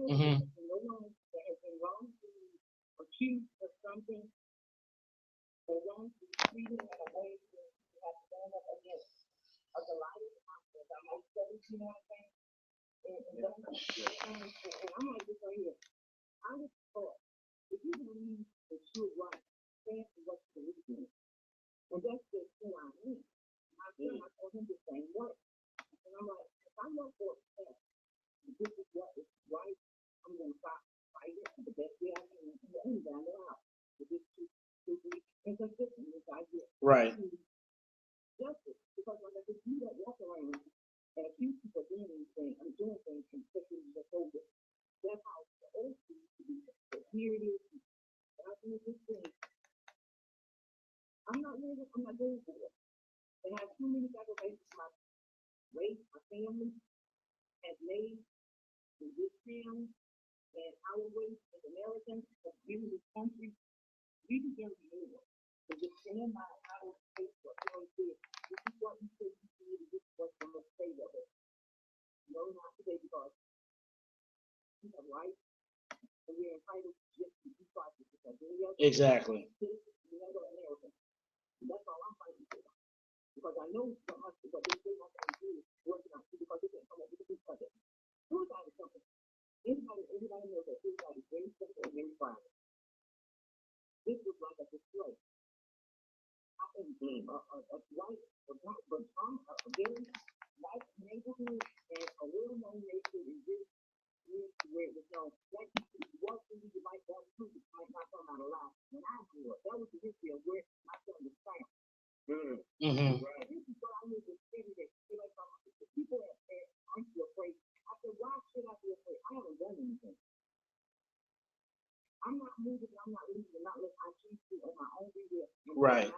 Hmm. Right. Exactly. Hmm. Right.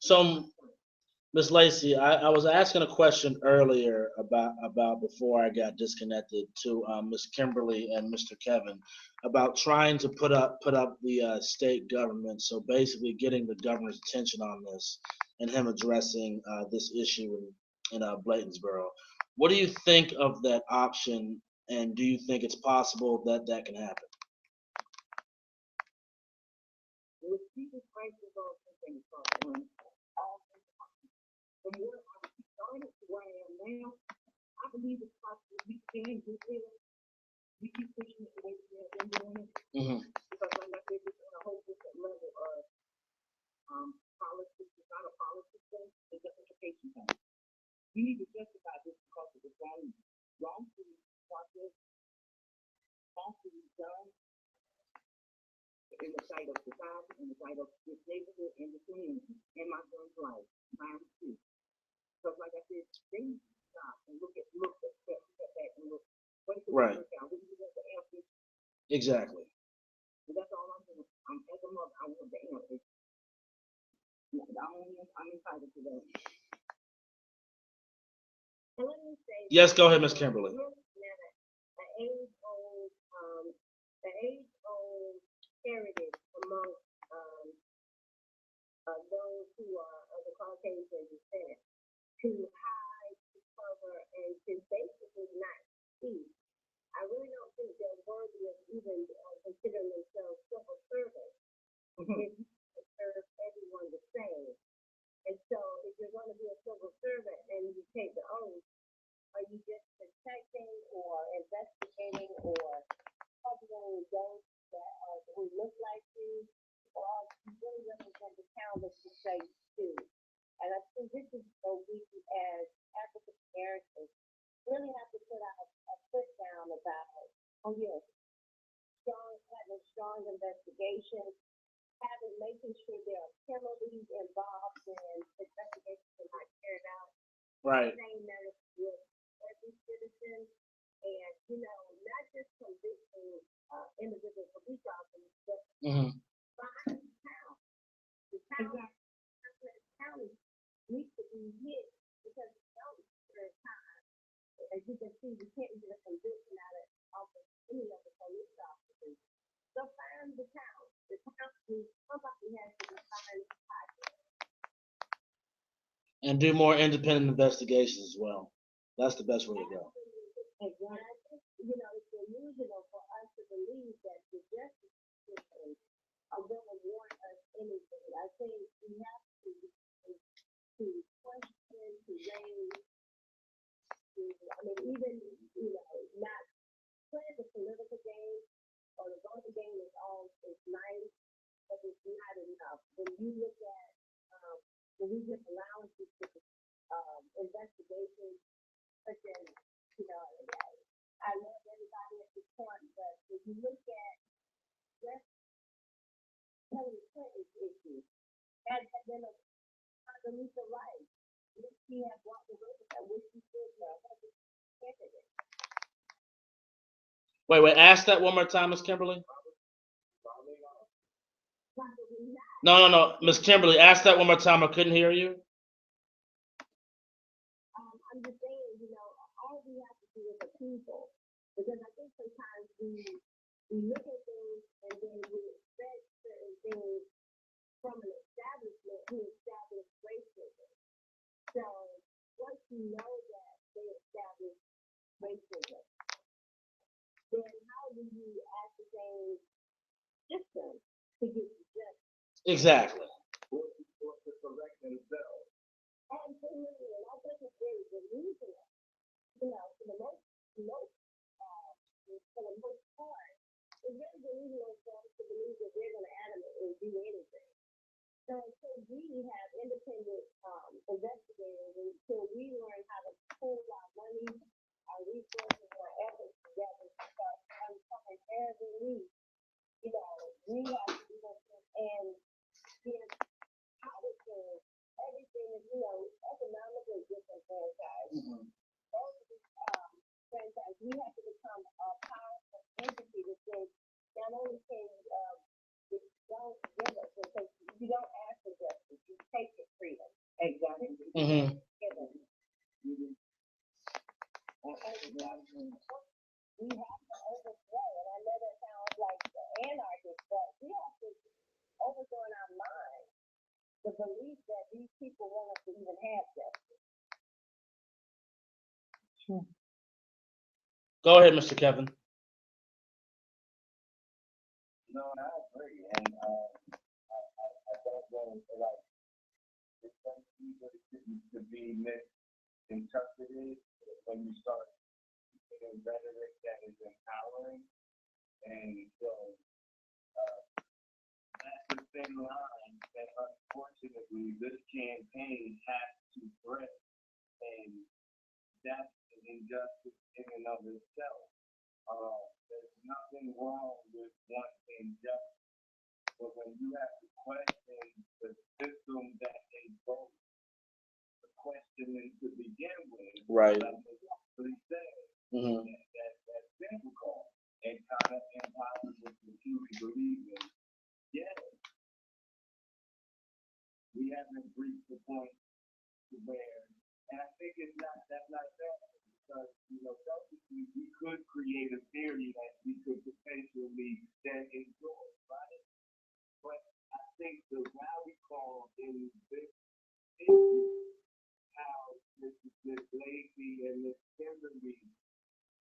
So, Miss Lacey, I was asking a question earlier about before I got disconnected to Miss Kimberly and Mr. Kevin about trying to put up the state government. So basically, getting the governor's attention on this and him addressing this issue in Bladensboro. What do you think of that option? And do you think it's possible that that can happen? Hmm. Right. Exactly. Yes, go ahead, Miss Kimberly. Well, you really represent the town that you say you do. And I think this is where we, as African Americans, really have to put our a foot down about, oh yes, having strong investigations, having making sure there are penalties involved when investigations are not carried out. Right. Saying that with every citizen, and not just convicting individual police officers, but Hmm. behind the town. The town, the county needs to be hit because the county is time. As you can see, we can't get a conviction out of any of the police officers. So find the town. The town needs somebody has to be behind the project. And do more independent investigations as well. That's the best way to go. Exactly. It's delusional for us to believe that the justice system are going to warrant us anything. I think we have to question, to raise, I mean, even, not playing the political game or the voting game is nice, but it's not enough. When you look at, when we give allowances to investigations, such as, I love everybody at this point, but if you look at just Hillary Clinton's issue, had been underneath the right, would she have walked away with that? Would she still be a candidate? Wait. Ask that one more time, Miss Kimberly. Probably not. No. Miss Kimberly, ask that one more time. I couldn't hear you. I'm just saying, all we have to do as a people, because I think sometimes we look at things and then we expect certain things from an establishment who established racism. So once you know that they established racism, then how do you ascertain system to get you justice? Exactly. Or to correct themselves. Absolutely, and I think it's very delusional. For the for the most part, it's very delusional for us to believe that they're going to animate and do anything. So until we have independent investigators, until we learn how to pull our money, our resources, our efforts together to start uncovering every lead, we have to do something and give power to everything that, economically disenfranchised. Mm-hmm. Those franchise, we have to become a powerful entity that says, not only can you don't give us, because you don't ask for justice, you take your freedom. Exactly. Mm-hmm. We have to overthrow, and I know that sounds like anarchist, but we have to overthrow in our minds the belief that these people want us to even have justice. Sure. Go ahead, Mr. Kevin. No, I agree, and I don't want like it's so easy to be misinterpreted when you start using rhetoric that is empowering, and so that's the thin line that unfortunately this campaign has to break, and that's an injustice in and of itself. There's nothing wrong with wanting justice, but when you have to question the system that they vote, the questioning to begin with, Right. like they actually said, Mm-hmm. that's difficult and kind of empowers us to truly believe in. Yes, we haven't reached the point to where, and I think that's not fair because selfishly we could create a theory that we could potentially then enjoy, right? But I think the rally call in this issue, how Ms. Lacey and Ms. Kimberly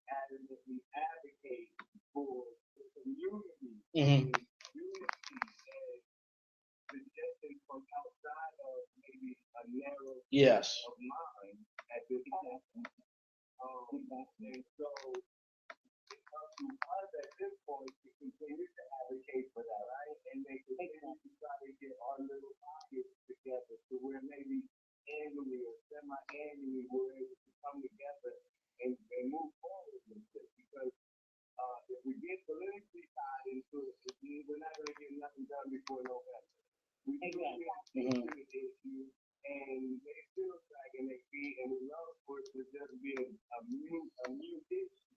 adamantly advocate for the community, Mm-hmm. unity, and suggestions from outside of maybe a narrow Yes. of mind at this point. And so it's up to us at this point to continue to advocate for that, right? And they continue to where maybe annually or semi-annually we're able to come together and move forward with this. Because if we get politically tied into it, we're not going to get nothing done before November. We Exactly. into the issue, and they still dragging their feet, and we love for it to just be a new issue.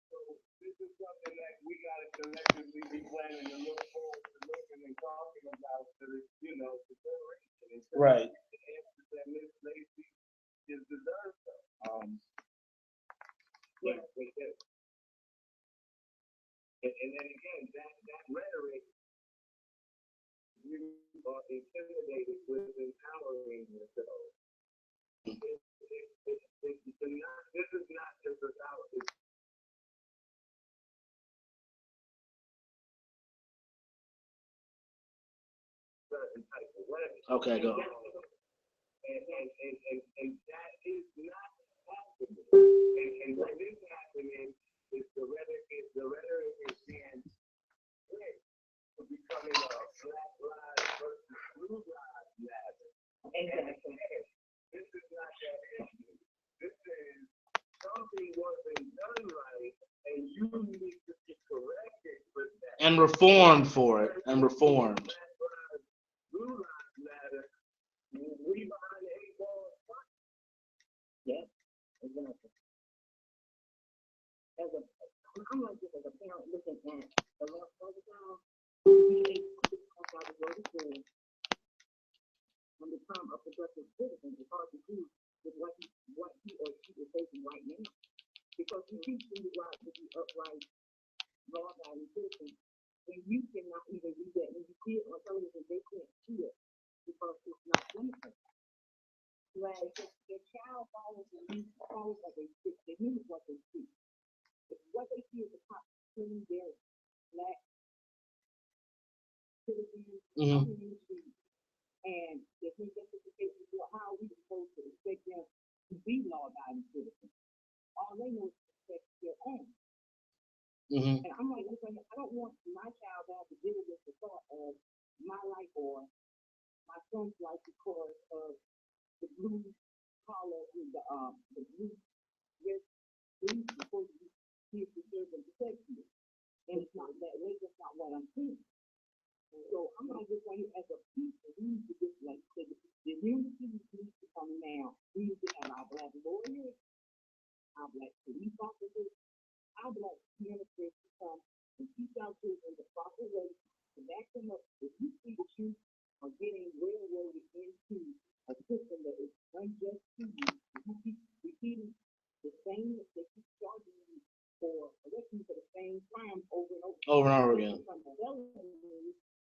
So this is something that we got to collectively be planning to look forward to looking and talking about to the, the generation. Instead Right. of the answers that Ms. Lacy is deserved of. Yes, they do. And then again, that rhetoric, you are intimidated with empowering yourself. This is not just about it. Certain type of way. Okay, go. And that is not happening. And what is happening is the rhetoric is being switched to becoming a Black Lives versus Blue Lives matter. Exactly. This is not that issue. This is something wasn't done right, and you need to be corrected for that. And reformed for it. And reformed. Black Lives, Blue Lives matter. We behind the 8 ball. Yeah, exactly. I'm like this as a parent looking at the last time we outside the road school and become a productive citizen. It's hard to do with what he or she is facing right now. Because we teach them to be upright, law-abiding citizens, and you cannot even do that. When you see it on television, they can't see it because it's not demonstrated. Right. If the child follows the lead, follows what they see, they mimic what they see. If what they see is a top 20 very Black citizens, Mhm. in the street, and there's no justification for how we supposed to expect them to be law-abiding citizens. All they know is to protect their own. Mhm. And I'm like, I don't want my child to have to deal with the thought of my life or my son's life because of the blue collar, the blue risk, blue supposed to be here to serve and protect you. And it's not that way. That's not what I'm seeing. So I'm not just saying as a people, we need to get like the unity needs to come now. We need to have our Black lawyers, our Black police officers, our Black ministers to come and teach our children the proper way to back them up. If you see that you are getting railroaded into a system that is unjust to you, if you keep repeating the same, they keep charging you for arresting for the same crime over and over. Over and over again.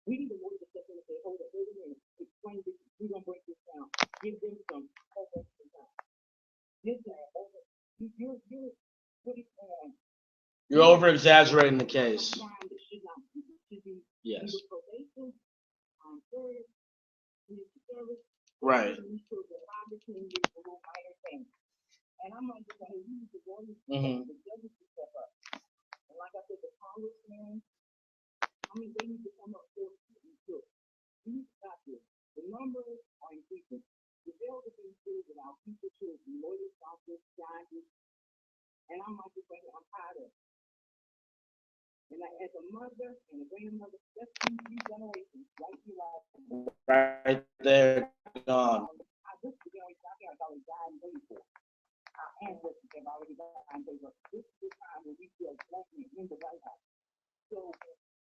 We need a lawyer to step in and say, hold up, wait a minute, explain this, we're gonna break this down. Give them some homework and time. This you're putting on. You're over exaggerating the case. Crime that should be Yes. either probation, service, community service. Right. We should go 5 to 10 years for one minor thing. And I'm like, we need to go Mhm. the judges to step up. And like I said, the congressman, they need to come up for it. We need to stop this. The numbers are increasing. The bills are being filled with our future children, lawyers, doctors, judges. And I'm like, I'm tired of it. And as a mother and a grandmother, that's 2 generations right here. Right there, gone. I wish the generations out there have already died and paid for. Our ancestors have already died and paid for. This is the time when we feel Black men in the White House. So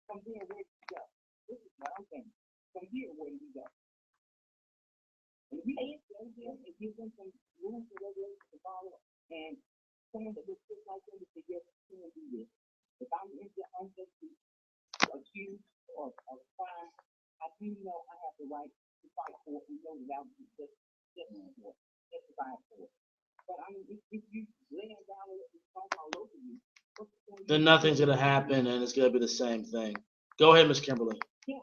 from here, where do we go? This is what I'm saying. From here, where do we go? And we give them some rules and regulations to follow, and someone that looks just like them to say, yes, we can do this. If I'm unjustly accused of crime, I do know I have the right to fight for it and know that I'll be justified for it. But I mean, if you lay it down and talk all over you, Then nothing's gonna happen, and it's gonna be the same thing. Go ahead, Miss Kimberly. Yeah.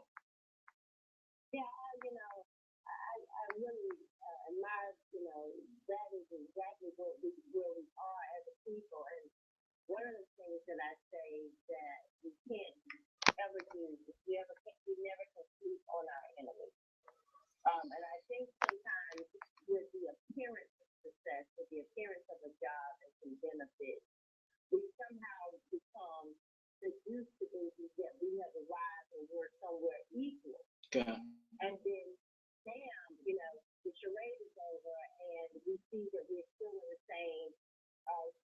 Yeah, I really admire, that is exactly where we are as a people. And one of the things that I say that we can't ever do is we never can sleep on our enemies. And I think sometimes with the appearance of success, with the appearance of a job and some benefits, we somehow become seduced to thinking that we have arrived and we're somewhere equal. Okay. And then, damn, the charade is over, and we see that we're still in the same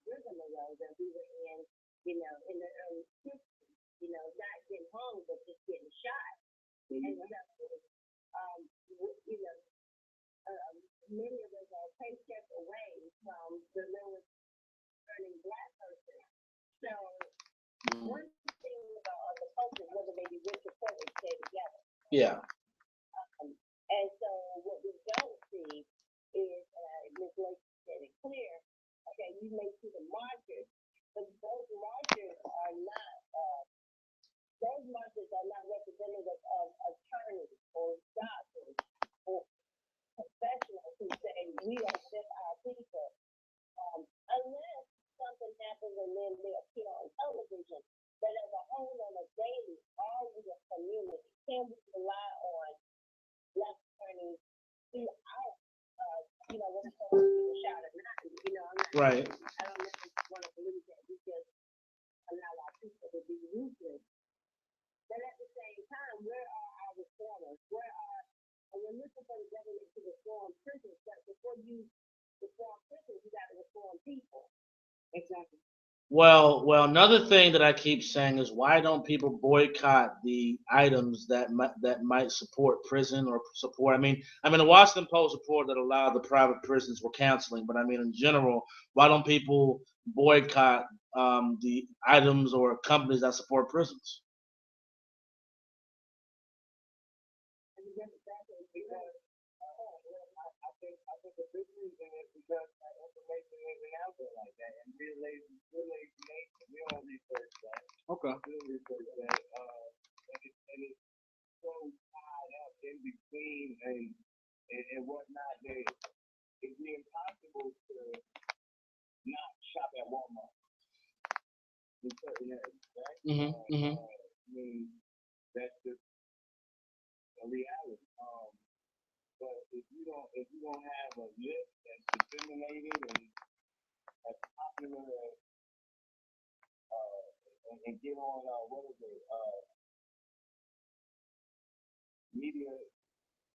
rigmarole that we were in the early 60s, not getting hung, but just getting shot. And so, many of us are a paycheck away from the lowest earning black person. So, one thing about the culture, whether they be rich or poor, they stay together. Yeah. And so what we don't see is, Ms. Lacey said it clear, okay, you may see the markers, but those markers are not representative of attorneys or doctors or professionals who say we are just our people. Unless something happens and then they appear on television, but as a whole on a daily, are we a community? Can we rely on black attorneys throughout, when it comes to a shot or not? I'm not, Right. I don't necessarily want to believe that we just allow our people to be ruthless. But at the same time, where are our reformers? And we're looking for the government to reform prisons, but before you reform prisons, you got to reform people. Exactly. Well, another thing that I keep saying is why don't people boycott the items that might support prison or support? I mean, the Washington Post report that allowed the private prisons were canceling, but I mean, in general, why don't people boycott the items or companies that support prisons? I think the big reason is because that information isn't out there like that, and we're lazy nation. We don't research that. Okay. We don't research that. And it's so tied up in between and whatnot that it'd be impossible to not shop at Walmart in certain areas, right? I mean, that's just a reality. But if you don't have a list that's disseminated and as popular as and get on media.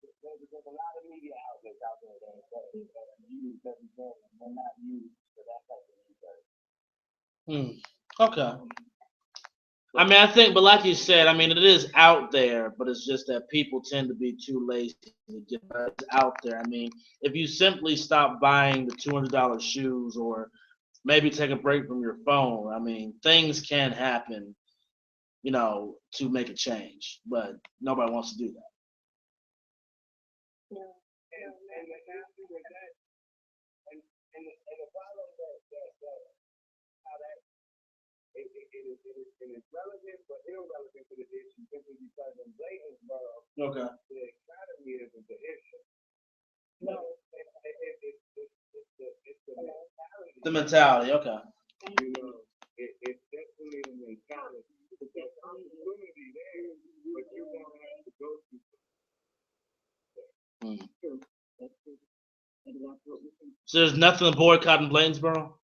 There's a lot of media outlets out there that use every day and they're not used for that type of research. Okay. I think, but like you said, it is out there, but it's just that people tend to be too lazy to get it out there. If you simply stop buying the $200 shoes or maybe take a break from your phone, things can happen, to make a change, but nobody wants to do that. And the problem that how that it is relevant but irrelevant to the issue simply because in Bladensboro, Okay. the economy isn't the issue. No, it's the mentality. The mentality, okay. It's definitely the mentality. There's opportunity there, but you won't have to go through. So there's nothing to boycott in Bladensboro?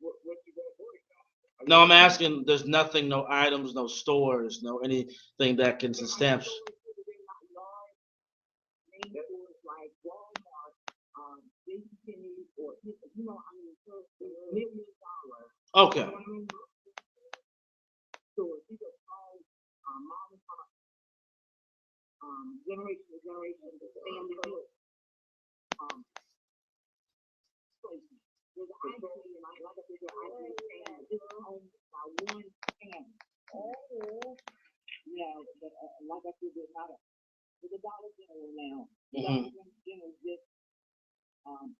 What you gonna boycott? No, I'm asking. There's nothing, no items, no stores, no anything that can stamp. Like Walmart, JCPenney, or $1 million. Okay. So these are small, mom and pop, generation to generation, family built, places. There's actually, like I said, this is owned by one family. Like I said, there's a Dollar General now. Dollar General just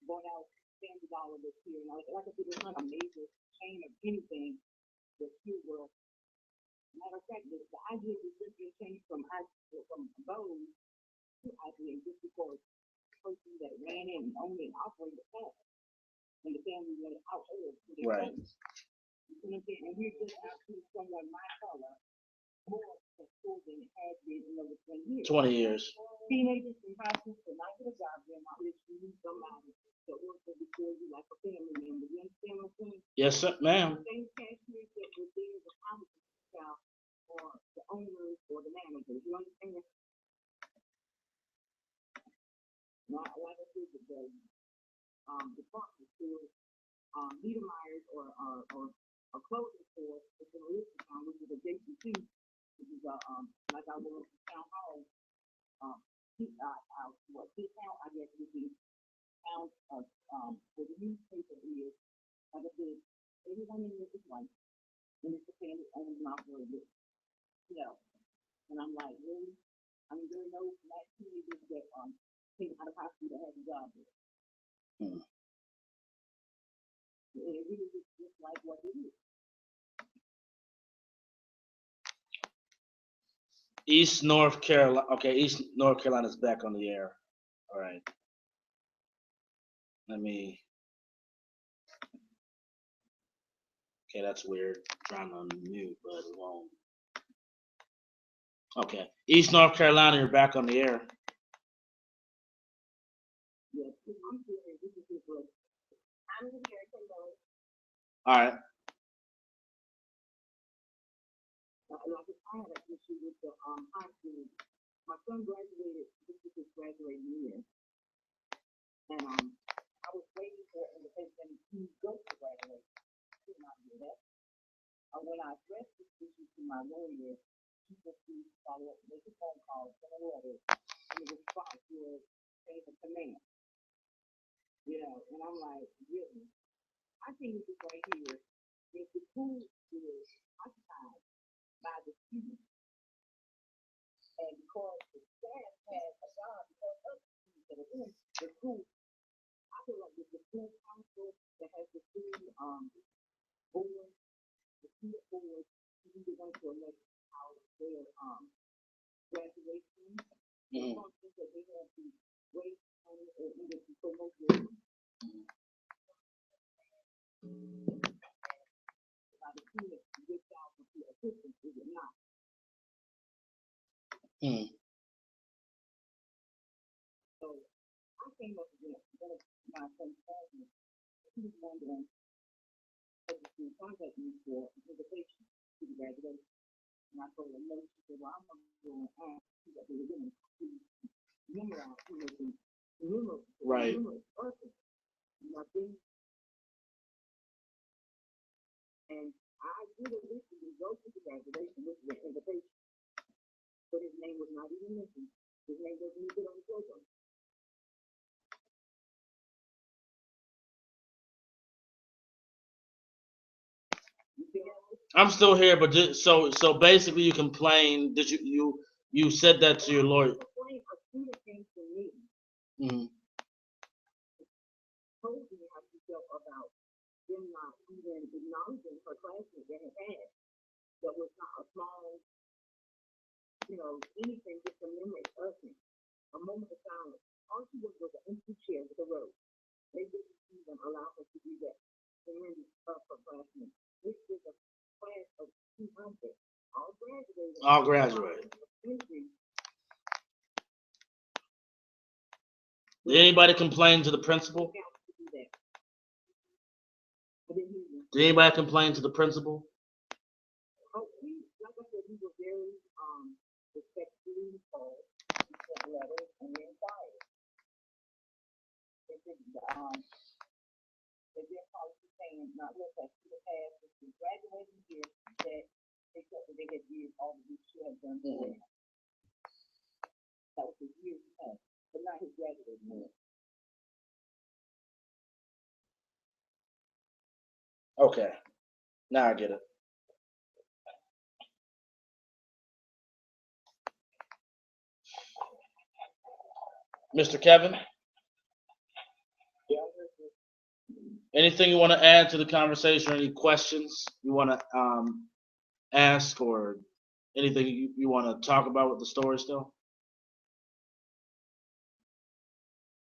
bought out Family Dollar this year. Like I said, it's not a major chain of anything that's here. Well, matter of fact, the idea was just to change from Bose to IGA just because the person that ran in and owned and operated the farm and the family went out early. Right. You know what I'm saying? And we're just asking someone my color more at school than it has been in over 20 years. 20 years. Teenagers in high school cannot get a job, they're not rich, you need somebody that works for you like a family member. You understand what I'm saying? Yes, sir, ma'am. The same cashiers that were there the house or the owners or the managers. You understand? Not like I said, the department store, Niedermeyer's or a clothing store is in Elizabethtown, which is adjacent to, which is like I was in town hall, town, I guess would be town where the newspaper is. Like I said, everyone in this is white, and it's a family owned and operated. You know, and I'm like, really? I mean, there are no black teenagers that came out of high school that have a job there. Hmm. It really is just like what it is. East North Carolina. Okay, East North Carolina is back on the air. All right. Let me. Okay, that's weird. Trying to unmute, but it won't. Okay, East North Carolina, you're back on the air. Yes, I'm here. This is his voice. I'm here. Hello. All right. Like I had an issue with the high school. My son graduated. This is his graduating year, and I was waiting for an invitation to go to graduate. I did not do that. When I addressed this issue to my lawyer, she said to follow up, make a phone call, send a letter, and the response was change the command. You know, and I'm like, really? I think this is right here. If the school is occupied by the students, and because the staff has a job because of the students that are in the school, I feel like it's the school council that has the school board, the student board, you need to want to elect out their graduation, functions that they have to wait on or either to promote their by the students to get out of the assistance, is it not? Hmm. So I came up with one of my son's family. He was wondering if you contact me for an invitation to the graduation. And I told him no. She said, well, I'm not going to ask you that they were going to memorize who was the Right. person. Nothing. And I did initially go to the graduation with the invitation. But his name was not even mentioned. His name wasn't even on the program. I'm still here, but so basically, you complained. Did you said that to your lawyer? A student came to me, Mm-hmm. told me how she felt about them not even acknowledging her classmate that had that was not a small, anything, just a memory of him. A moment of silence. All she was an empty chair with a rose. They didn't even allow her to do that. Memory of her classmate. This is a class of 200. All graduated. All graduated. Did anybody complain to the principal? Did anybody complain to the principal? Oh, like I said, we were very respectfully called. We sent letters and we inquired. They did policy saying not look at the past, it's the graduating year that they felt that they had used all of these should have done for them. That was the year he had, but not his graduating year. Okay, now I get it. Mr. Kevin, anything you want to add to the conversation? Or any questions you want to ask, or anything you want to talk about with the story still?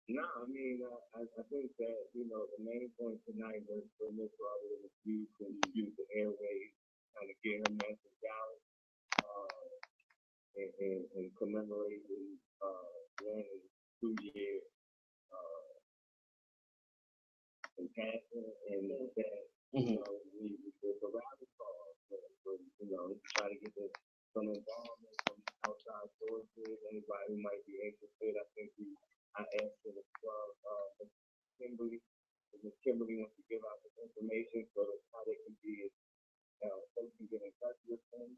No, I mean, I think that, the main point tonight was for Ms. Robert was use the airways, kind of get her message out. in commemorating 1 and 2 year in passing, and that Mhm. we did the rally call for try to get some involvement from outside sources, anybody who might be interested. I asked for the Kimberly. Ms. Kimberly wants to give out this information so that how they can be folks can get in touch with them,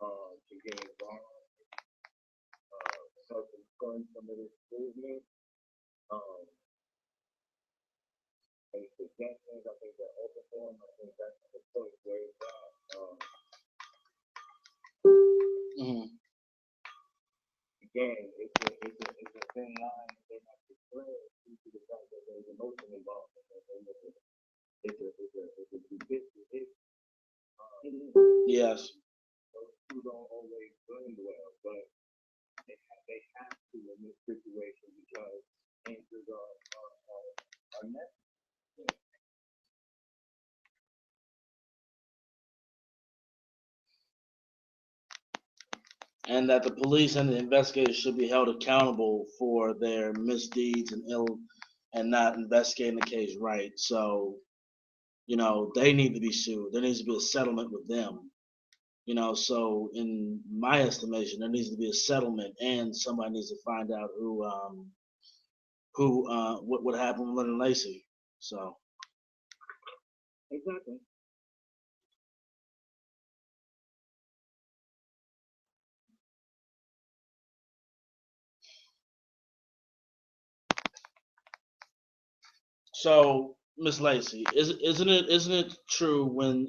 to get involved, help them fund some of this movement. And suggestions, I think they're open for them. I think that's the point where it's Mhm. again, it's a thin line that they have to thread due to the fact that there's emotion involved in it. And it's a judicial issue. Yes. Those two don't always blend well, but they have to in this situation because answers are necessary. And that the police and the investigators should be held accountable for their misdeeds and not investigating the case right. So, they need to be sued. There needs to be a settlement with them. So in my estimation, there needs to be a settlement, and somebody needs to find out what happened with Leonard Lacy. So Exactly. so Miss Lacy, isn't it true when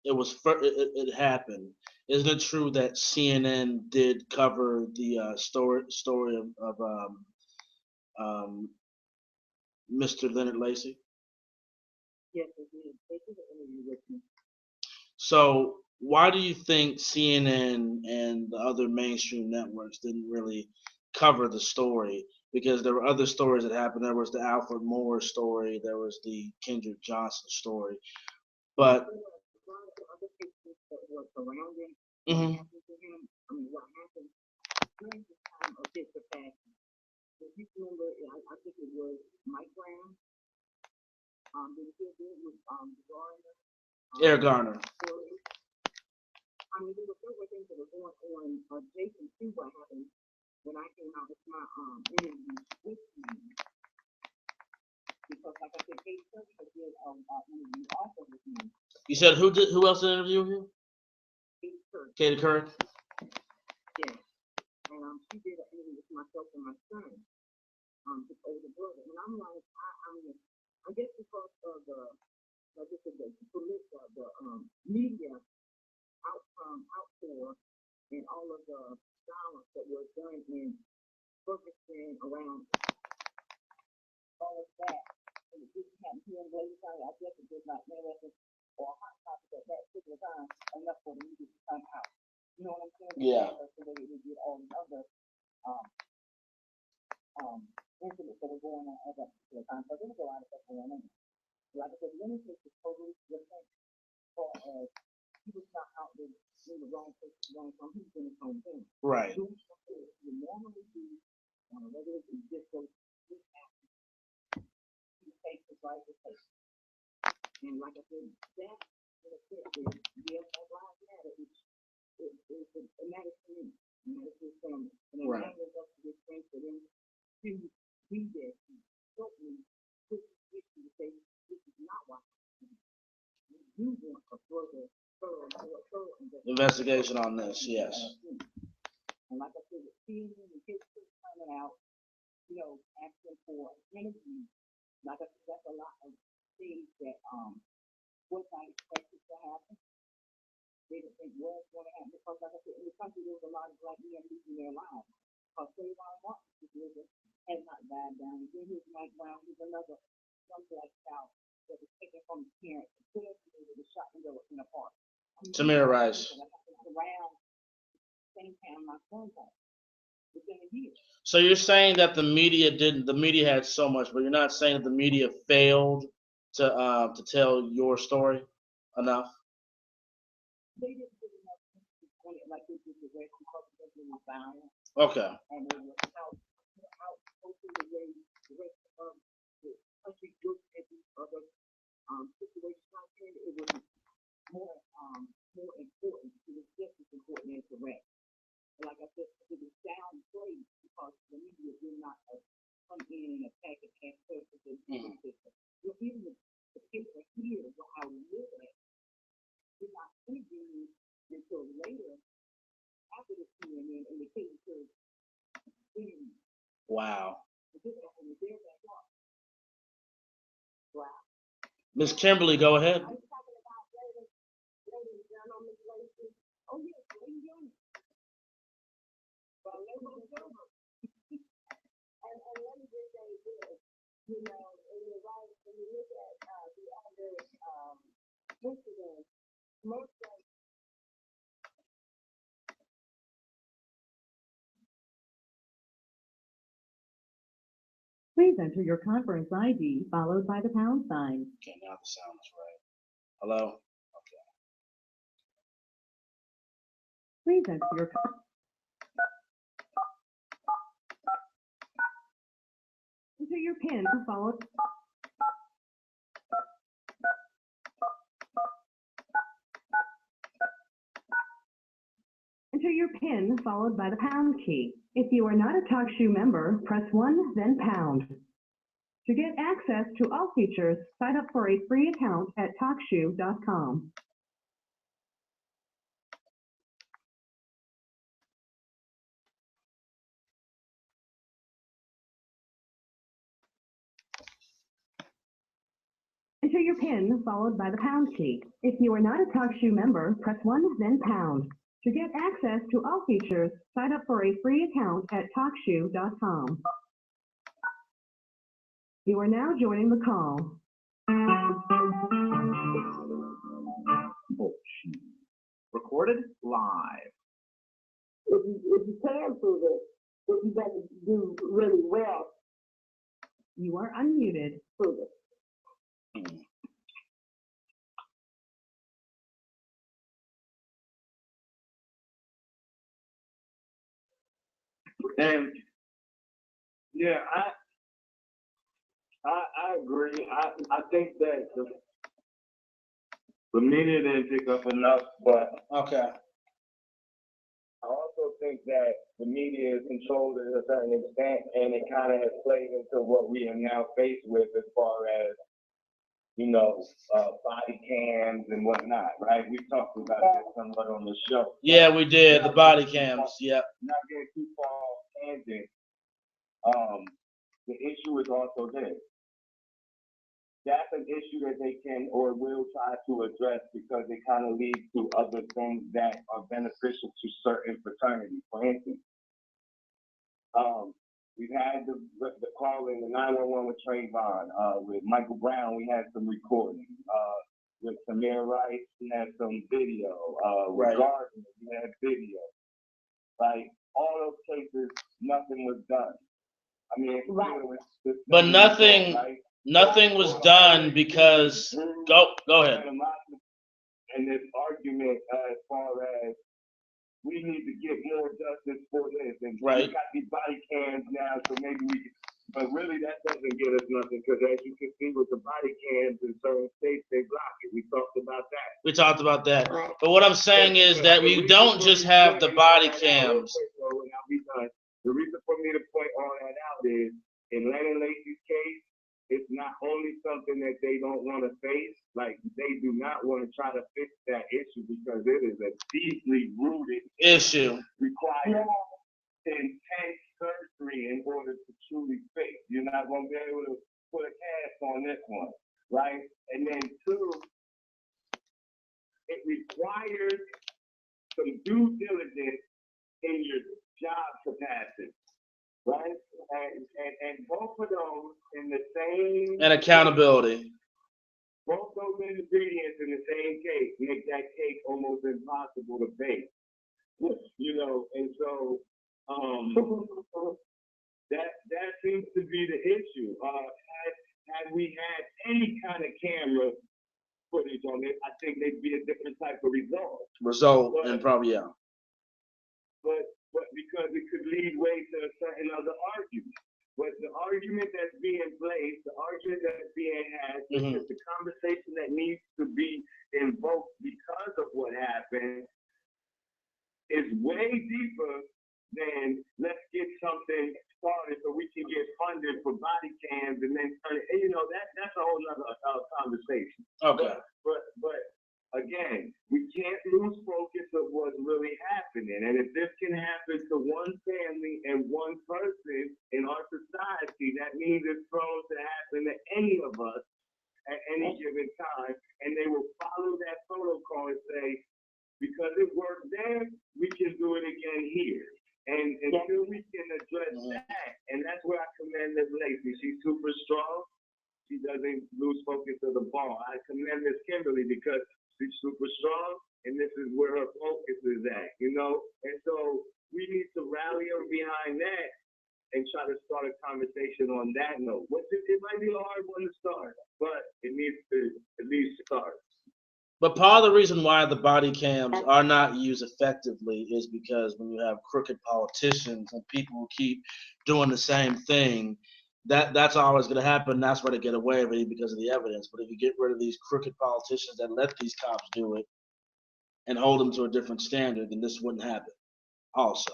it happened? Isn't it true that CNN did cover the story of Mr. Leonard Lacy? Yes, they did. They did an interview with me. So why do you think CNN and the other mainstream networks didn't really cover the story? Because there were other stories that happened. There was the Alfred Moore story. There was the Kendrick Johnson story. But There were a lot of other pictures that were surrounding mhm. what happened to him. I mean, what happened during the time of his passing. If you remember, I think it was Mike Brown. They did it with Garner. Eric Garner. I mean, there were things that were going on. Jason, see what happened when I came out with my interview with him. Because, like I said, Kate Kirk did an interview also with me. You said who else did interview you? Kate Kirk. Katie Kirk. Yeah. And she did an interview with myself and my son, his older brother. And I'm like, I guess because of the media outpour and all of the violence that was done in Ferguson around all of that, and it didn't happen here in Bladen County. I guess it did not interesting or hot topic at that particular time enough for the media to come out. You know what I'm saying? Yeah. That's the way we did all the other incidents that were going on at that particular time. So there was a lot of stuff going on. Like I said, the only case is totally different as far as he was not out there in the wrong place, wrong time. He was in his own thing. Right. Doing something that you normally do on a regular basis, just goes this happens. He takes his right to take. And like I said, that in a sense is yes, that lives matter, which it matters to me. It matters to his family. And it matters up to his friends for them to be there to help me push this issue to say this is not what you want a further investigation on this, yes. And like I said, with CNN and his kids coming out, asking for an interview, like I said, that's a lot of things that was not expected to happen. They didn't think was going to happen because, like I said, in the country there was a lot of black men losing their lives. Because Trayvon Martin has not died down. And then here's Mike Brown, who's another young black child that was taken from his parents and put into the shot in a park. Tamir Rice. Around the same time my son's home. Within a year. So you're saying that the media had so much, but you're not saying that the media failed to tell your story enough? They didn't give enough on it like this is the rest because it was bound, Okay. and it was out hoping the way the rest of the country looked at these other situations out there. It was more important. It was just as important as the rest. And like I said, it was downplayed because the media did not come in and attack it and purpose the system. Even the people here where I live at did not interview until later after the CNN and the case was in. Wow. Wow. Miss Kimberly, go ahead. Are you talking about Lady Journal, Miss Lacey? Oh yes, Lady Journal. Well, Lady Journal. And let me just say this, you know, and you're right, when you look at the other incidents, most of Please enter your conference ID followed by the pound sign. Okay, now the sound is right. Hello? Okay. Please enter your enter your PIN followed. Enter your PIN followed by the pound key. If you are not a TalkShoe member, press 1, then pound. To get access to all features, sign up for a free account at TalkShoe.com. Enter your PIN followed by the pound key. If you are not a TalkShoe member, press 1, then pound. To get access to all features, sign up for a free account at TalkShoe.com. You are now joining the call. Recorded live. if you can prove it, then you better do really well, You are unmuted. prove it. And yeah, I agree. I think that the media didn't pick up enough, but Okay. I also think that the media is controlled to a certain extent, and it kind of has played into what we are now faced with as far as, body cams and whatnot, right? We talked about this somewhat on the show. Yeah, we did. The body cams. Yep. Not getting too far off tangent. The issue is also this. That's an issue that they can or will try to address because it kind of leads to other things that are beneficial to certain fraternities. For instance, we've had the call in the 911 with Trayvon. With Michael Brown, we had some recording. With Tamir Rice, we had some video. With Right. Gardner, we had video. Like, all those cases, nothing was done. I mean, it's Right. still- it's still But being nothing- done, right? Nothing was done because go ahead. And this argument as far as we need to get more justice for this, and Right. we got these body cams now, so maybe we can, but really that doesn't get us nothing, because as you can see with the body cams in certain states, they block it. We talked about that. We talked about that. Right. But what I'm saying is that we don't just have the body cams. The reason for me to point all that out is, in Lennon Lacey's case, it's not only something that they don't want to face, like they do not want to try to fix that issue because it is a deeply rooted Issue. requires intense surgery in order to truly fix. You're not going to be able to put a cast on this one, right? And then two, it requires some due diligence in your job capacity, right? And both of those in the same And accountability. both those ingredients in the same cake make that cake almost impossible to bake. And so that seems to be the issue. Had we had any kind of camera footage on it, I think there'd be a different type of result. Result and probably yeah. but because it could lead way to a certain other argument. But the argument that's being placed, the argument that's being had, Mhm. the conversation that needs to be invoked because of what happened is way deeper than let's get something started so we can get funded for body cams and then turn it. And, you know, that's a whole nother conversation. Okay. But again, we can't lose focus of what's really happening. And if this can happen to one family and one person in our society, that means it's prone to happen to any of us at any given time. And they will follow that protocol and say, because it worked there, we can do it again here. And until we can address that, and that's where I commend Ms. Lacey. She's super strong. She doesn't lose focus of the ball. I commend Ms. Kimberly because she's super strong, and this is where her focus is at, you know? And so we need to rally her behind that and try to start a conversation on that note. It might be a hard one to start, but it needs to at least start. But part of the reason why the body cams are not used effectively is because when you have crooked politicians and people who keep doing the same thing, that's always going to happen. That's why they get away with it because of the evidence. But if you get rid of these crooked politicians that let these cops do it and hold them to a different standard, then this wouldn't happen. Also.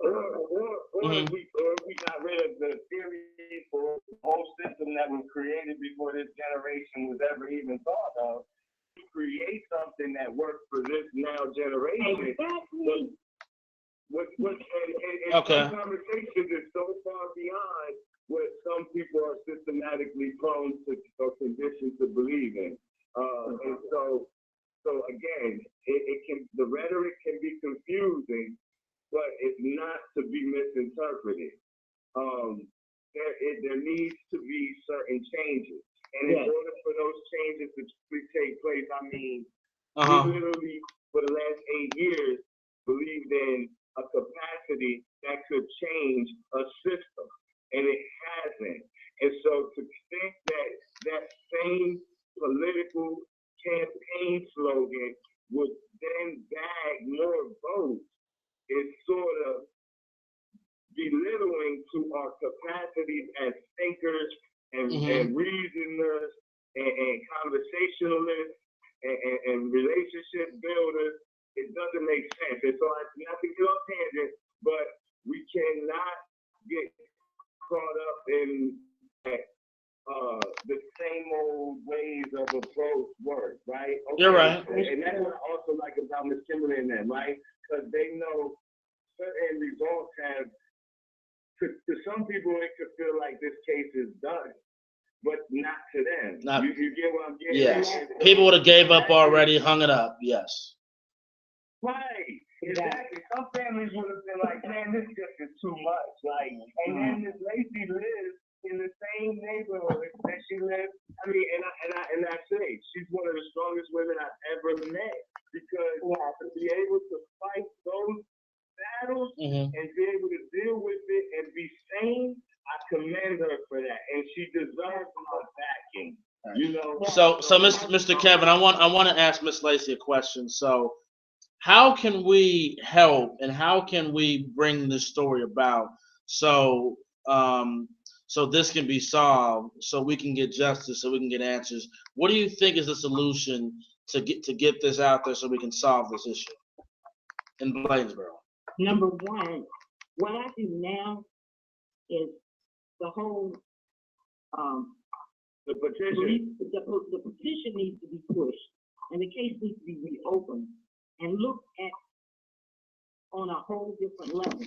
Or if we got rid of the theory for the whole system that was created before this generation was ever even thought of, to create something that works for this now generation. Exactly. And Okay. some conversations is so far beyond what some people are systematically prone to or conditioned to believe in. And so again, the rhetoric can be confusing, but it's not to be misinterpreted. There needs to be certain changes. And in order for those changes to take place, I mean, we literally, for the last 8 years, believed in a capacity that could change a system, and it hasn't. And so to think that same political campaign slogan would then bag more votes is sort of belittling to our capacities as thinkers and reasoners and conversationalists and relationship builders. It doesn't make sense. And so not to get off tangent, but we cannot get caught up in the same old ways of approach work, right? Okay. You're right. And that's what I also like about Ms. Kimberly and them, right? Because they know certain results have, to some people, it could feel like this case is done, but not to them. You get what I'm getting Yes. at? People would have gave up already, hung it up. Yes. Right. Exactly. Some families would have been like, man, this just is too much. Like, and then Ms. Lacey lives in the same neighborhood that she lives. I mean, and I say she's one of the strongest women I've ever met because to be able to fight those battles and be able to deal with it and be sane, I commend her for that, and she deserves my backing. You know. So Mr. Kevin, I want to ask Miss Lacey a question. So, how can we help and how can we bring this story about so so this can be solved, so we can get justice, so we can get answers? What do you think is the solution to get this out there so we can solve this issue in Bladensboro? Number one, what I do now is the whole the petition. The petition needs to be pushed, and the case needs to be reopened and looked at on a whole different level.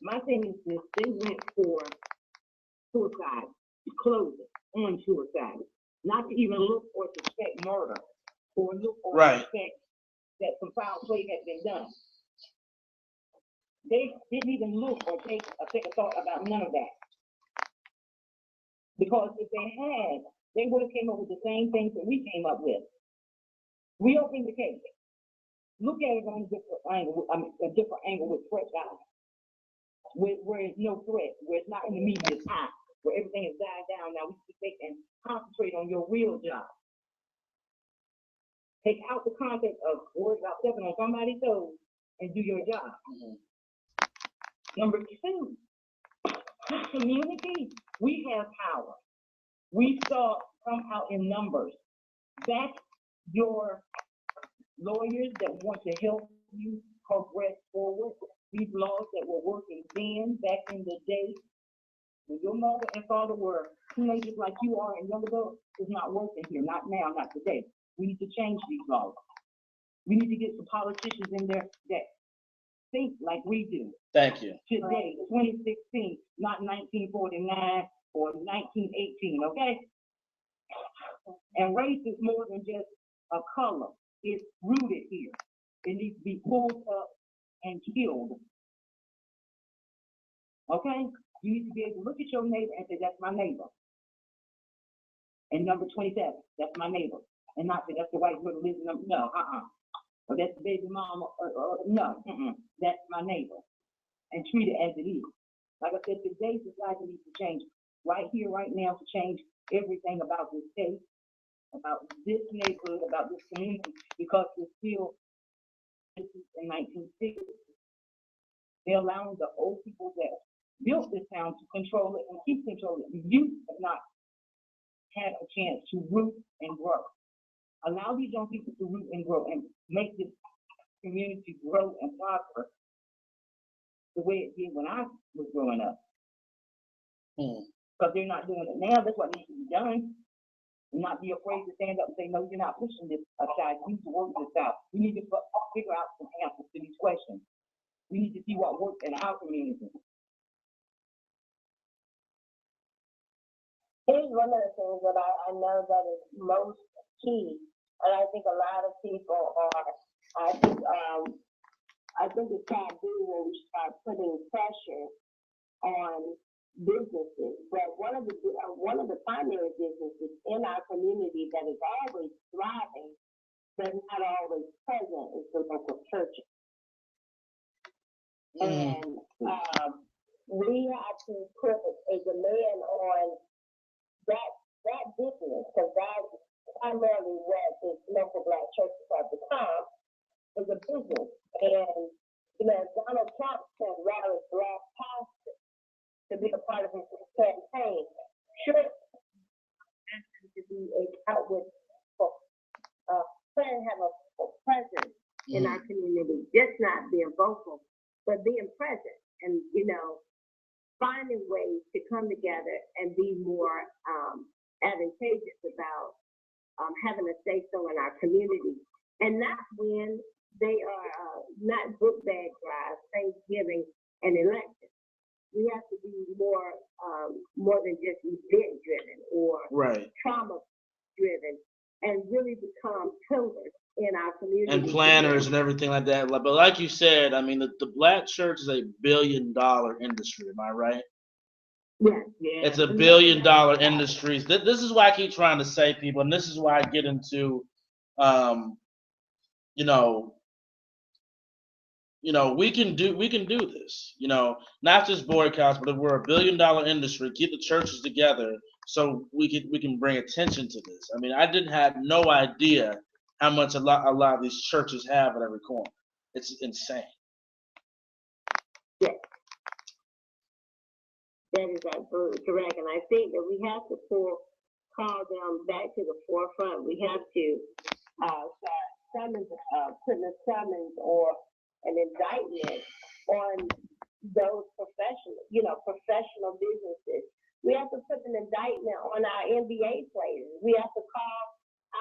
My thing is this: they went for suicide, to close it on suicide, not to even look or suspect murder, or look or suspect that some foul play had been done. They didn't even look or take a thought about none of that. Because if they had, they would have came up with the same things that we came up with. We opened the case. Look at it on a different angle with fresh eyes. Where it's no threat, where it's not in the media's eye, where everything is died down. Now we can take and concentrate on your real job. Take out the concept of worried about stepping on somebody's toes and do your job. Mhm. Number two, community, we have power. We saw come out in numbers. Back your lawyers that want to help you progress forward. These laws that were working then, back in the day, when your mother and father were teenagers like you are and young adults, is not working here. Not now, not today. We need to change these laws. We need to get some politicians in there that think like we do. Thank you. Today, 2016, not 1949 or 1918, okay? And race is more than just a color. It's rooted here. It needs to be pulled up and killed. Okay? You need to be able to look at your neighbor and say, that's my neighbor. And number 27, that's my neighbor. And not say, that's the white girl that lives in them. No, or that's the baby mama. No, that's my neighbor. And treat it as it is. Like I said, today's society needs to change right here, right now, to change everything about this state, about this neighborhood, about this community, because it's still in 1960s. They're allowing the old people that built this town to control it and keep controlling it. The youth have not had a chance to root and grow. Allow these young people to root and grow and make this community grow and prosper the way it did when I was growing up. Because they're not doing it now. That's what needs to be done. And not be afraid to stand up and say, no, you're not pushing this aside. You need to work this out. We need to figure out some answers to these questions. We need to see what works in our community. Here's one of the things that I know that is most key, and I think a lot of people are, I think it's taboo when we start putting pressure on businesses. But one of the primary businesses in our community that is always thriving, but not always present, is the local churches. And we have to put a demand on that business, because that primarily what the local Black churches have become, is a business. And Donald Trump sent rally Black pastors to be a part of his campaign. Sure, to be an outward plan, have a presence in our community, just not being vocal, but being present, and finding ways to come together and be more advantageous about having a say-so in our community, and not when they are not book bag drives, Thanksgiving, and elections. We have to be more than just event-driven or trauma-driven, and really become pillars in our community. And planners and everything like that. But like you said, I mean, the Black church is a $1 billion industry. Am I right? Yeah. It's a $1 billion industry. This is why I keep trying to say, people, and this is why I get into, we can do this. Not just boycotts, but if we're $1 billion industry, keep the churches together so we can bring attention to this. I mean, I didn't have no idea how much a lot of these churches have at every corner. It's insane. Yes. That is absolutely correct. And I think that we have to call them back to the forefront. We have to start putting a summons or an indictment on those professional businesses. We have to put an indictment on our NBA players. We have to call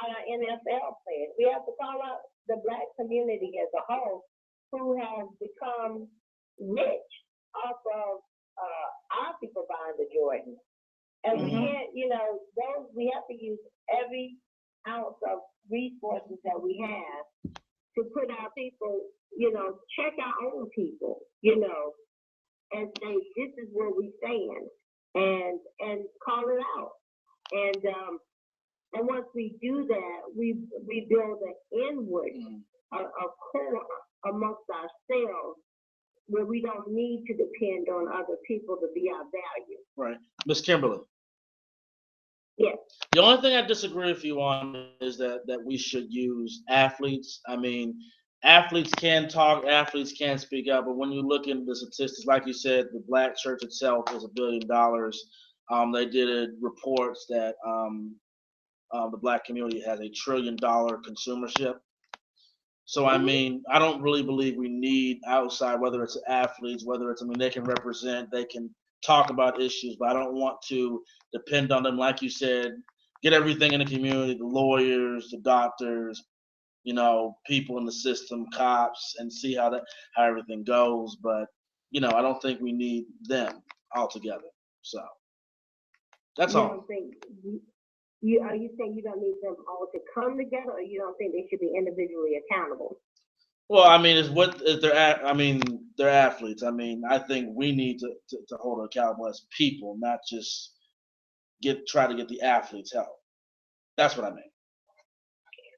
out our NFL players. We have to call out the Black community as a whole, who has become rich off of our people buying the Jordans. And we can't, we have to use every ounce of resources that we have to put our people, check our own people, and say, this is where we stand, and call it out. And once we do that, we build an inward, a core amongst ourselves, where we don't need to depend on other people to be our value. Right. Ms. Kimberly. Yes. The only thing I disagree with you on is that we should use athletes. I mean, athletes can talk, athletes can speak out, but when you look into the statistics, like you said, the black church itself is $1 billion. They did reports that the black community has $1 trillion consumership. So I mean, I don't really believe we need outside, whether it's athletes, whether it's, I mean, they can represent, they can talk about issues, but I don't want to depend on them. Like you said, get everything in the community, the lawyers, the doctors, people in the system, cops, and see how everything goes. But I don't think we need them altogether. So that's You all. don't think are you saying you don't need them all to come together, or you don't think they should be individually accountable? Well, I mean, I mean, they're athletes. I mean, I think we need to hold them accountable as people, not just try to get the athletes help. That's what I mean.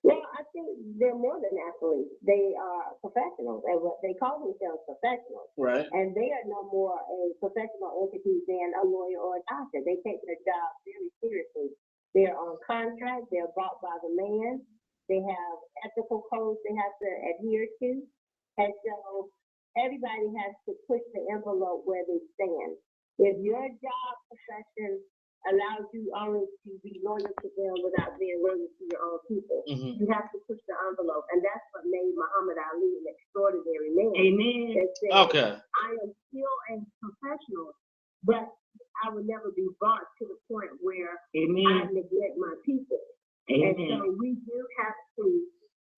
Well, I think they're more than athletes. They are professionals, and what they call themselves professionals. Right. And they are no more a professional entity than a lawyer or a doctor. They take their job very seriously. They're on contract. They're bought by the man. They have ethical codes they have to adhere to. And so everybody has to push the envelope where they stand. If your job profession allows you only to be loyal to them without being loyal to your own people, Mm-hmm. you have to push the envelope. And that's what made Muhammad Ali an extraordinary man. Amen. That said, Okay. I am still a professional, but I would never be brought to the point where I Amen. neglect my people. And Amen. so we do have to,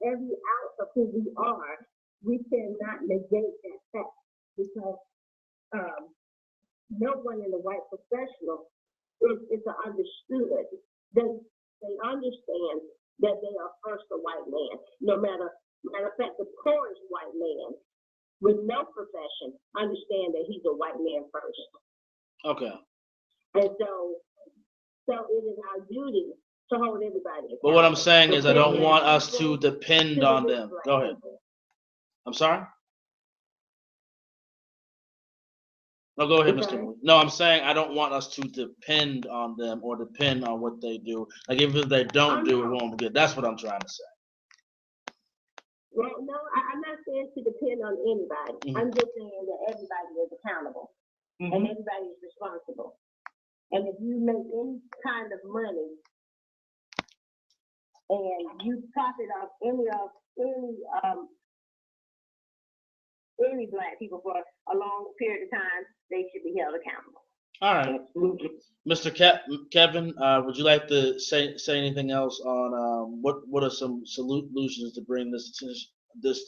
every ounce of who we are, we cannot negate that fact, because no one in the white professional is understood. They understand that they are first a white man. Matter of fact, the poorest white man with no profession understand that he's a white man first. Okay. And so it is our duty to hold everybody accountable. But what I'm saying is, I don't From want the us to people depend the on rich them. black Go ahead. people. I'm sorry. No, go ahead, I'm Mr. sorry? Moore. No, I'm saying I don't want us to depend on them or depend on what they do. Like if they don't do it, no. won't be good. That's what I'm trying to say. Well, no, I'm not saying to depend on anybody. Mhm. I'm just saying that everybody is accountable and everybody is responsible. And if you make any kind of money and you profit off any black people for a long period of time, they should be held accountable. All right, Mr. Kevin, would you like to say anything else on what are some solutions to bring this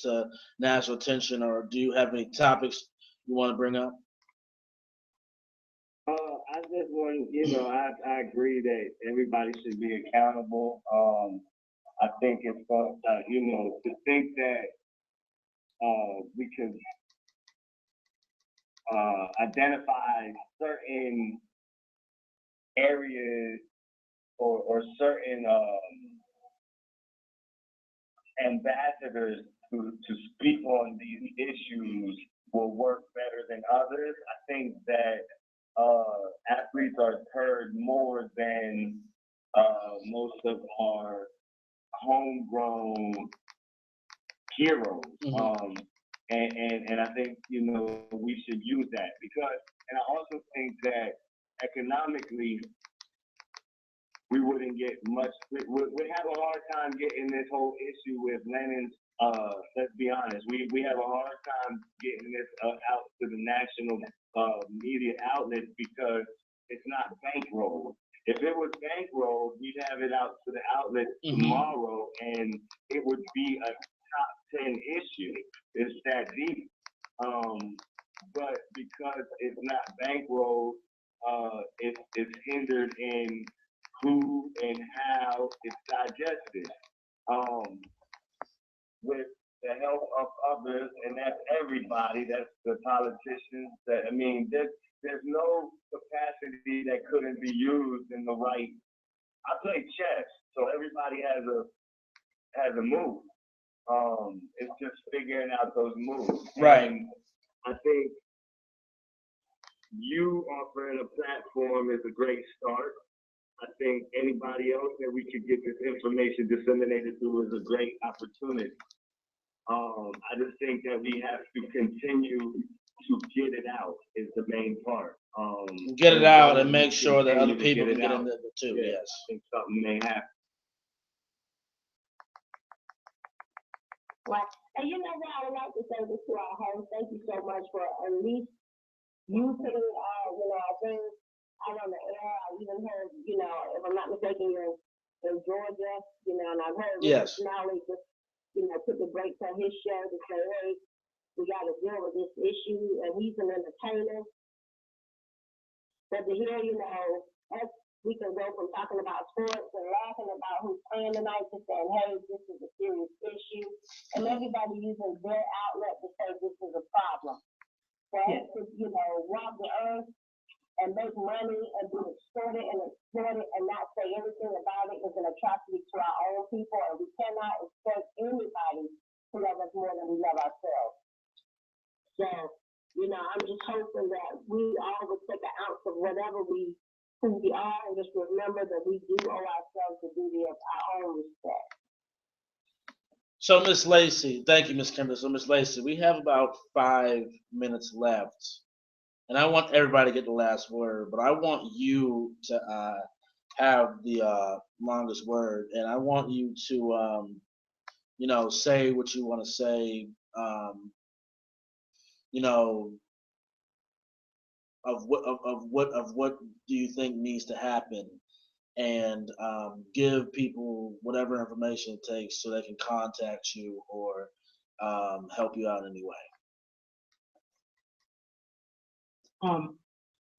to national attention, or do you have any topics you want to bring up? I just want, I agree that everybody should be accountable. I think it's, to think that we could identify certain areas or certain ambassadors to speak on these issues will work better than others. I think that athletes are heard more than most of our homegrown heroes. Mhm. And I think, we should use that because, and I also think that economically, we wouldn't get much, we'd have a hard time getting this whole issue with Lenin's, let's be honest, we have a hard time getting this out to the national media outlets because it's not bankrolled. If it was bankrolled, we'd have it out to the outlets tomorrow, and it would be a top 10 issue. It's that deep. But because it's not bankrolled, it's hindered in who and how it's digested. With the help of others, and that's everybody, that's the politicians, there's no capacity that couldn't be used in the right. I play chess, so everybody has a move. It's just figuring out those moves. Right. And I think you offering a platform is a great start. I think anybody else that we could get this information disseminated to is a great opportunity. I just think that we have to continue to get it out is the main part. Get it out and make we sure that other continue to people can get out. into it too, Yeah, yes. I think something may happen. Right. And you know what, I would like to say this to our host, thank you so much for at least you putting it out, you know, I think out on the air, I even heard, you know, if I'm not mistaken, you're in Georgia, you know, and I've heard Yes. Smiley just, you know, put the brakes on his show to say, hey, we got to deal with this issue, and he's an entertainer. But to hear, you know, us, we can go from talking about sports and laughing about who's playing tonight to saying, hey, this is a serious issue, and everybody using their outlet to say this is a problem. For us to, you know, rob the earth and make money and be extorted and exploited and not say anything about it is an atrocity to our own people, and we cannot expect anybody to love us more than we love ourselves. So, you know, I'm just hoping that we all will take an ounce of whatever who we are, and just remember that we do owe ourselves the duty of our own respect. So, Miss Lacy, thank you, Miss Kimberly. So, Miss Lacy, we have about 5 minutes left, and I want everybody to get the last word, but I want you to have the longest word, and I want you to, you know, say what you want to say, you know, of what do you think needs to happen, and give people whatever information it takes so they can contact you or help you out anyway.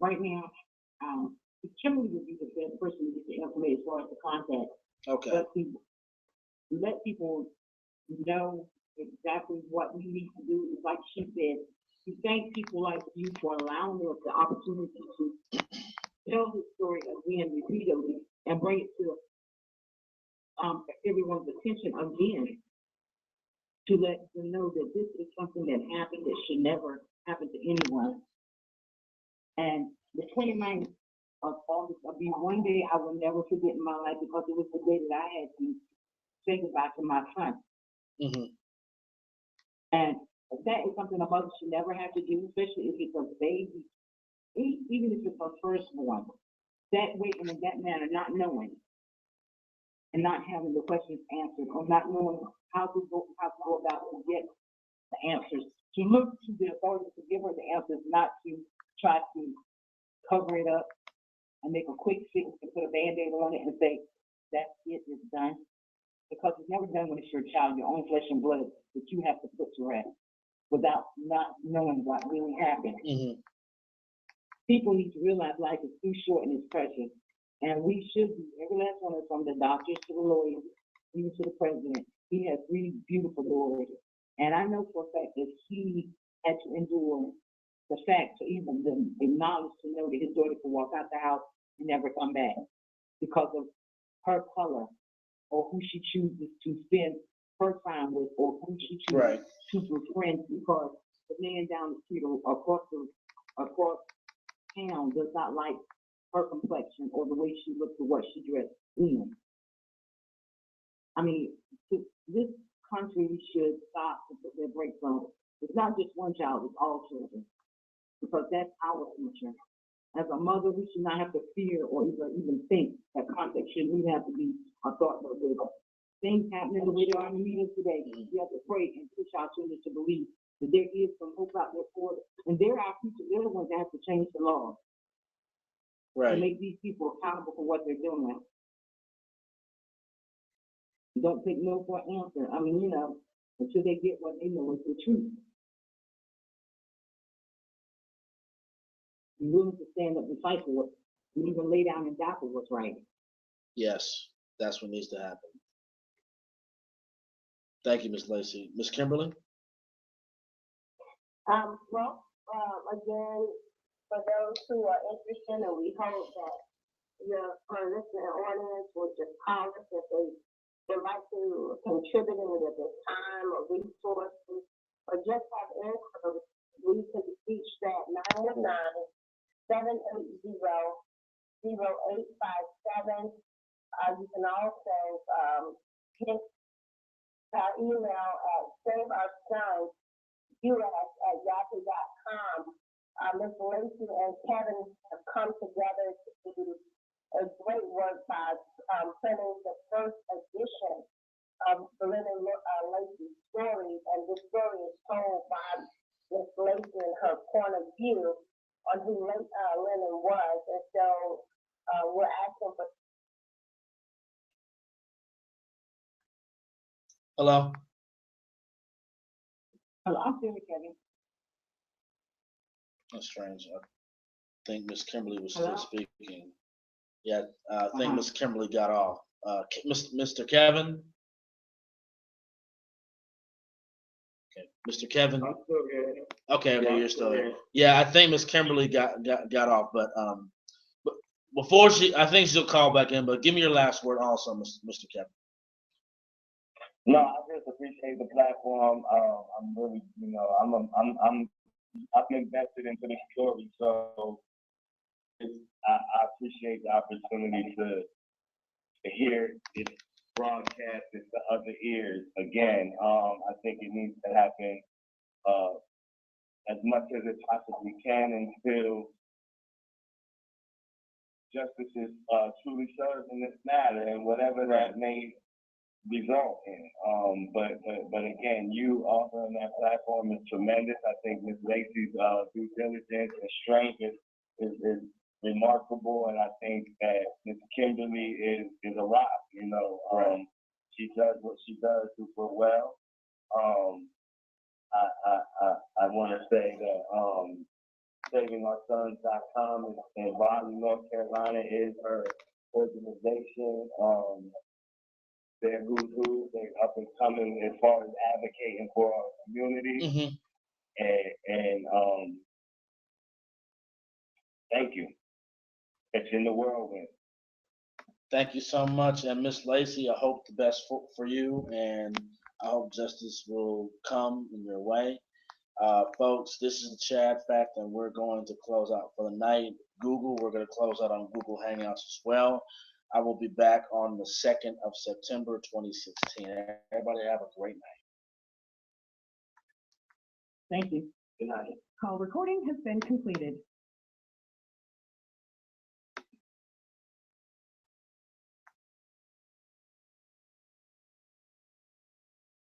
Right now, Kimberly would be the best person to get the information as far as the contact. Okay. But to let people know exactly what we need to do, like she said, we thank people like you for allowing us the opportunity to tell the story again repeatedly and bring it to everyone's attention again, to let them know that this is something that happened that should never happen to anyone. And the 29th of August will be one day I will never forget in my life, because it was the day that I had to say goodbye to my son. Mm-hmm. And that is something a mother should never have to do, especially if it's a baby, even if it's her firstborn. That way and in that manner, not knowing and not having the questions answered, or not knowing how to go about to get the answers. To look to the authorities to give her the answers, not to try to cover it up and make a quick fix and put a Band-Aid on it and say, that's it, it's done. Because it's never done when it's your child, your own flesh and blood, that you have to put to rest without not knowing what really happened. Mm-hmm. People need to realize life is too short and it's precious. And we should be, every last one of us, from the doctors to the lawyers, even to the president. He has 3 beautiful daughters. And I know for a fact that he had to endure the fact to even acknowledge to know that his daughter could walk out the house and never come back because of her color, or who she chooses to spend her time with, or who she chooses to befriend, because the man down the street or across town does not like her complexion or the way she looks or what she dressed in. I mean, this country should stop and put their brakes on. It's not just one child, it's all children, because that's our future. As a mother, we should not have to fear or even think that contact shouldn't even have to be a thought of it. Things happening the way they are in the media today, we have to pray and push our children to believe that there is some hope out there for it. And they're our future. They're the ones that have to change the law to make these people accountable for what they're doing. Don't take no for an answer. I mean, you know, until they get what they know is the truth. Be willing to stand up and fight for it, and even lay down and die for what's right. Yes, that's what needs to happen. Thank you, Ms. Lacy. Ms. Kimberly? Again, for those who are interested, and we hope that your listening audience will just call us if they would like to contribute in with their time or resources, or just have inquiries. We can reach that 919-780-0857. Kevin. You can also, hit our email at saveoursons.us@yahoo.com. Ms. Lacy and Kevin have come together to do a great work by printing the first edition of Belinda Lacy's story, and this story is told by Ms. Lacy and her point of view on who Lennon was, and so we're asking for. Hello? Hello, I'm still with Kevin. That's strange. I think Miss Kimberly was still Hello? speaking. Yeah, I think Uh-huh. Miss Kimberly got off. Mr. Kevin? Okay, Mr. Kevin? I'm still here. Okay, Yeah, you're still here. here. Yeah, I think Miss Kimberly got off, but before I think she'll call back in, but give me your last word also, Mr. Kevin. No, I just appreciate the platform. I'm really, I'm invested into this story, so I appreciate the opportunity to hear it broadcasted to other ears. Again, I think it needs to happen as much as it possibly can until justice is truly served in this matter, and whatever that may result in. But again, you offering that platform is tremendous. I think Ms. Lacy's due diligence and strength is remarkable, and I think that Ms. Kimberly is a rock. She does what she does super well. I want to say that SavingOurSons.com in Raleigh, North Carolina is her organization. They're who's they're up and coming as far as advocating for our community. Mm-hmm. And thank you. It's in the whirlwind. Thank you so much. And Miss Lacy, I hope the best for you, and I hope justice will come in your way. Folks, this is the Chad Fact, and we're going to close out for the night. Google, we're going to close out on Google Hangouts as well. I will be back on the 2nd of September, 2016. Everybody have a great night. Thank you. Good night. Call recording has been completed.